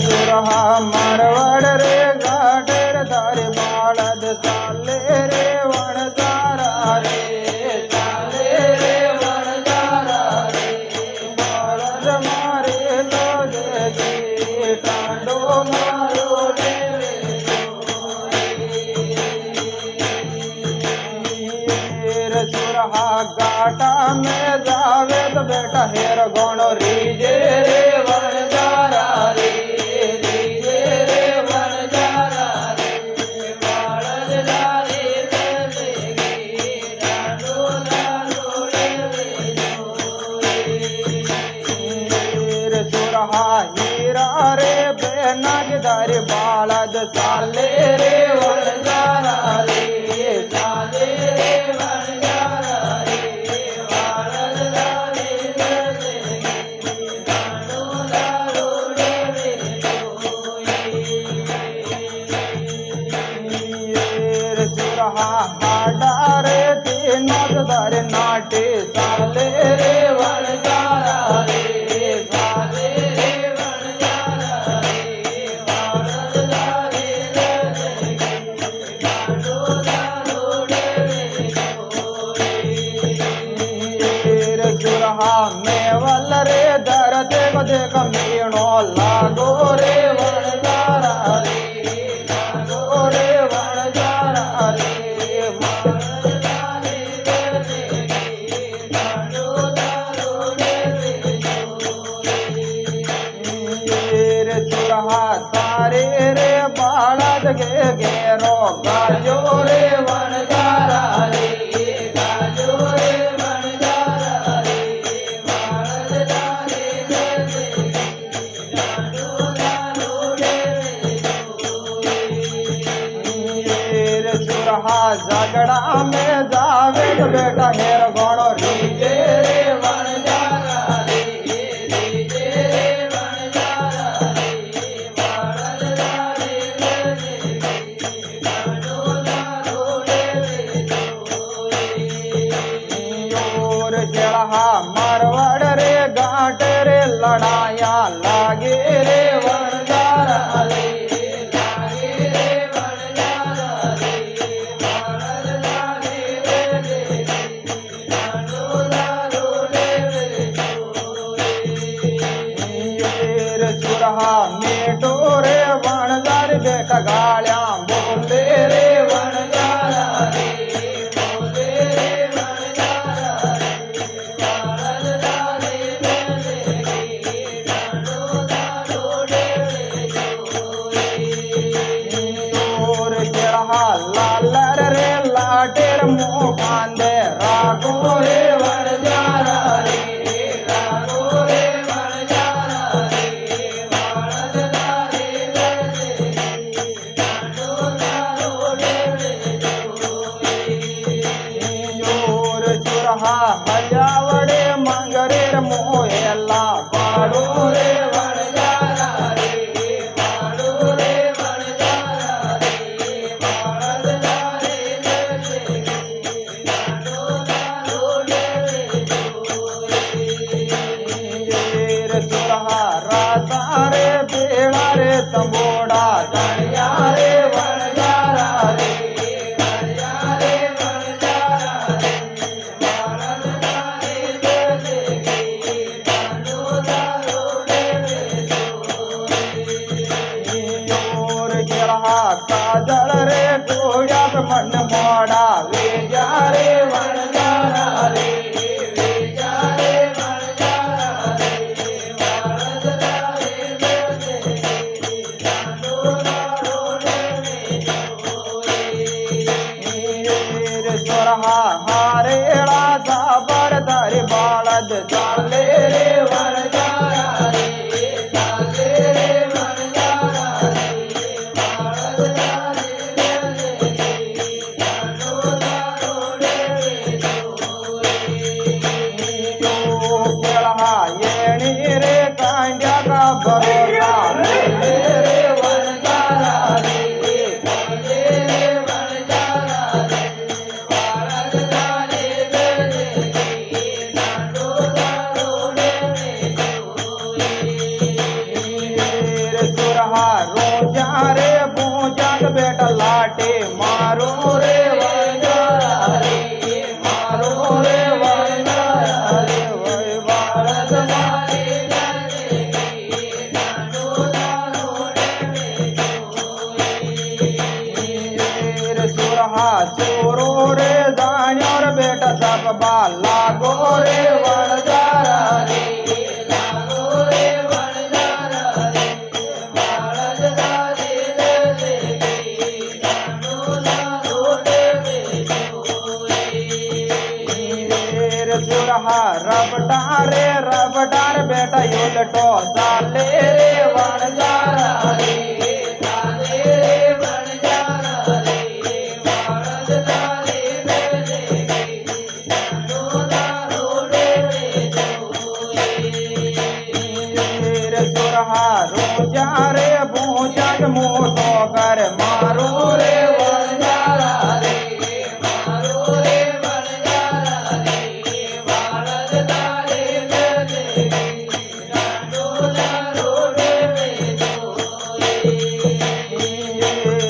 सुरहा मारवाड़ रे घाटेर धारे बालद चाले रे वणजारा रे चाले रे वणजारा रे बालद मारे लो देगी टांडो मारो रे सुरहा घाटा में जावे तो बेटा हेर गौण रीजे रे वणजारा रे हीरा रे बेनागदारी बालद चाले रे वणजारा रे चाले रे वणजारा रे बालद चाले रे सुरहा हाडा रे तीनों नाटे चाले रे वणजारा रे मेवल रे दर देख देख मीणो लागो रे वणजारा रे लागो रे वणजारा रे सुरहा तारे रे बालद गे गेरो गाजो रे वणजारा रे गाजो रे झगड़ा में जावे तो बेटा हेर गौण रीजे रे वणजारा रे रीजे रे वणजारा रे बालद रे और केड़ा मारवाड़ रे घाट रे लड़ाया लागे रे वणजारा रे मेटोरे वणजार बेटा गालिया बोले रे वणजारा रे बोले रे वणजारा रे बालद और केड़ा लाल रे लाटेर मुँह बांधे रागो रे वणजारा रे रागो रे वणजारा रे हजावड़े मंगरे मोहला पाड़ो रे वणजारा रे पाड़ो रे वणजारा रे बालद रे राता रे बेड़ा रे तंबोड़ा दानिया रे वणजारा रे काजल रे गोया मन मोड़ा वे जा रे वणजारा रे वे जा रे वणजारा रे बालद रे सोरहा हारेड़ा साबर धरे बालद चाले रे वणजारा रे चाले रे वणजारा रे रे कांड्या का भरोसा रे वणजारा रे रे वणजारा रे बालद रे चुरहा रबडार बेटा उलटो चाले रे वणजारा रे चाले रे वणजारा रे वारद तारे बेले रोडे रे चुरहा रोजा रे भूजा मोटो कर मारो रे वणजारा रे मारो रे वणजारा रे वारद तारे बेले रोडे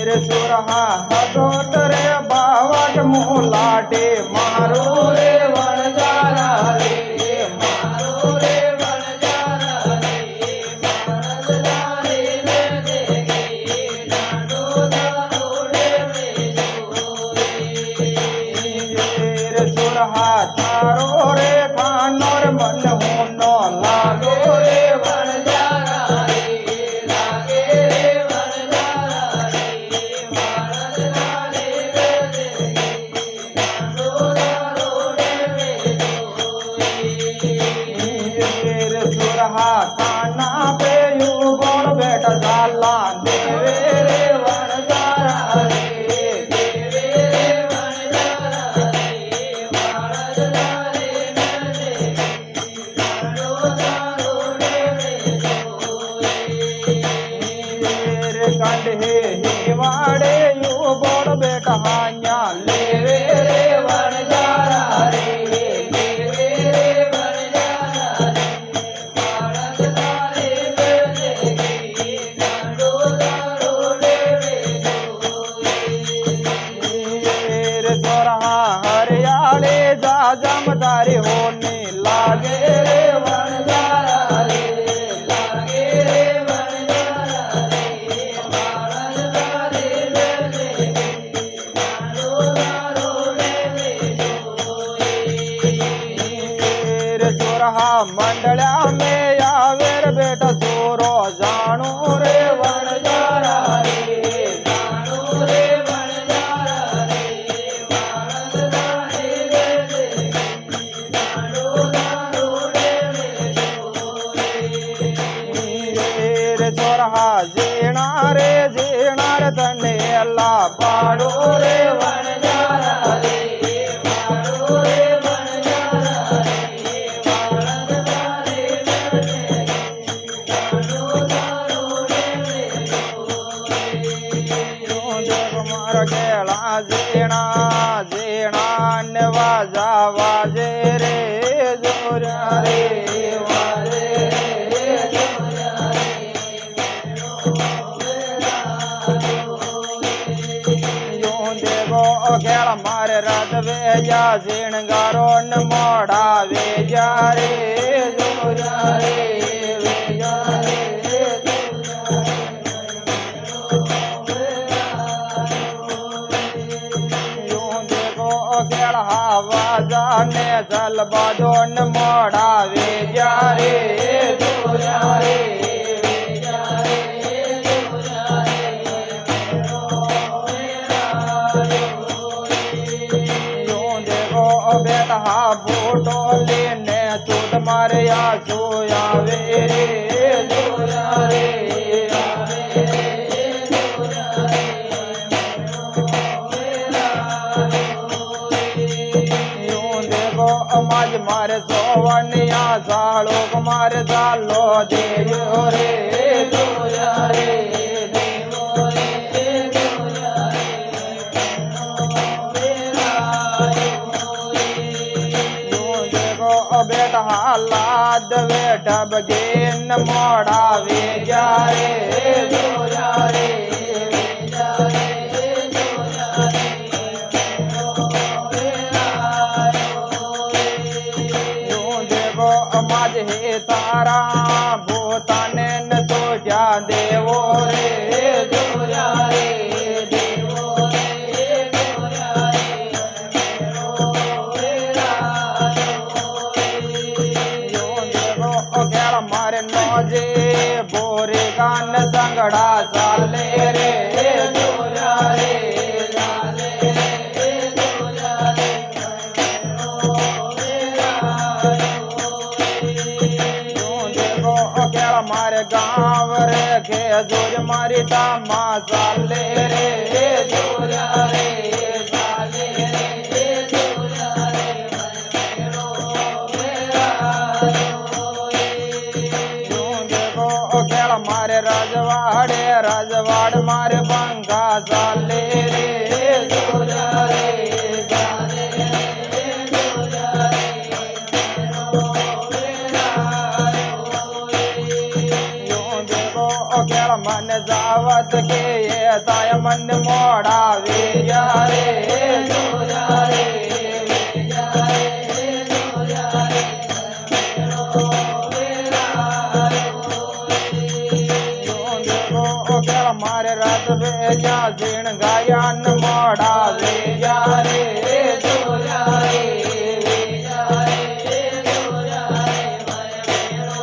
रे चुरहा हदोट रे बावट मुलाटे मारो रे वणजारा रे मारो रे वणजारा रे वारद तारे बेले रे चुरहा थारो रे खानोर मन मुनो लागो रे वणजारा रे लागे रे वणजारा रे वारद तारे बेले रे चुरहा खाना पे यू बोल बेटा जाला देवे रे वणजारा रे देवे रे वणजारा रे वारद तारे बेले रे कंढे हिवाड़े यू बोल बेटा हान्या लेवे रे वणजारा रे लेवे रे वणजारा रे वारद तारे बेले रे चोरहा हरियाले जा जमदारी होने लागे रे वणजारा रे लागे रे वणजारा रे वारद तारे बेले रे चोरहा मंडला में आवेर बेटा चोरो जानो रे वणजारा रे जानो रे वणजारा रे वारद तारे बेले रे चोरहा जीणा रे तने अल्लाह पाड़ो रे वणजारा रे पाड़ो रे वणजारा रे वारद तारे बेले मार गेला जीणा नवाजा वाजे रे जोरा रे वाजे रे जोरा देगो खेल मारे रात वे या सिणगारो न मोड़ा वे जा रे जोरा रे वे जा रे खेल हवा जाने जल बाजो न मोड़ा वे जा रे जोरा रे वे जा रे बेटा बूटो लेने चूत मारे या सोया वे रे जोरा रे माज मारे सोवनिया सालो मारे सालो देव रे जोरा रे बेटा लाद बेटा बगेन मोड़ा वे जा रे जोरा रे माज हे तारा भूताने न तो जा देवो रे जोरा रे देवो रे मारे नौजे बोरे गान संगड़ा चाले रे जोरा रे मारे गाँव रे के जोर मारी दामा चाले रे जोरा रे चाले रे जोरा रे मेरो मेरा यूं देखो खेल मारे राजवाड़ मारे बंगा चाले रे जोरा रे चाले रे जोरा रे मेरो मेरा खेल मन जावत के ये ताय मन मोड़ा वे जा रे जोरा रे जा रे जोरा रे मेरो मेरा खेल मारे रात वे या जीण गायन मोड़ा वे जा रे जोरा रे जा रे जोरा रे मेरो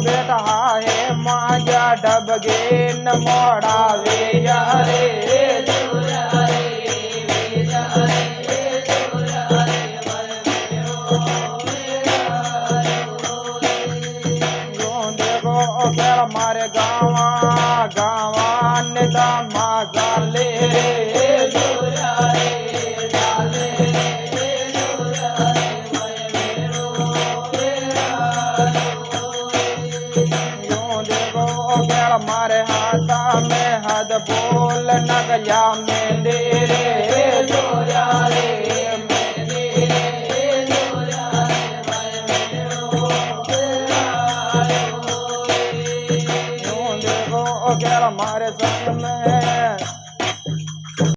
बेटा है माया डबगे न मोड़ा वे जा रे जोरा रे जा रे जोरा रे मेरो देखो खेल मारे गाँवान दामा जाले रे जोरा रे जाले रे जोरा रे मेरो खेल मारे हाथा में हद बोल न गया में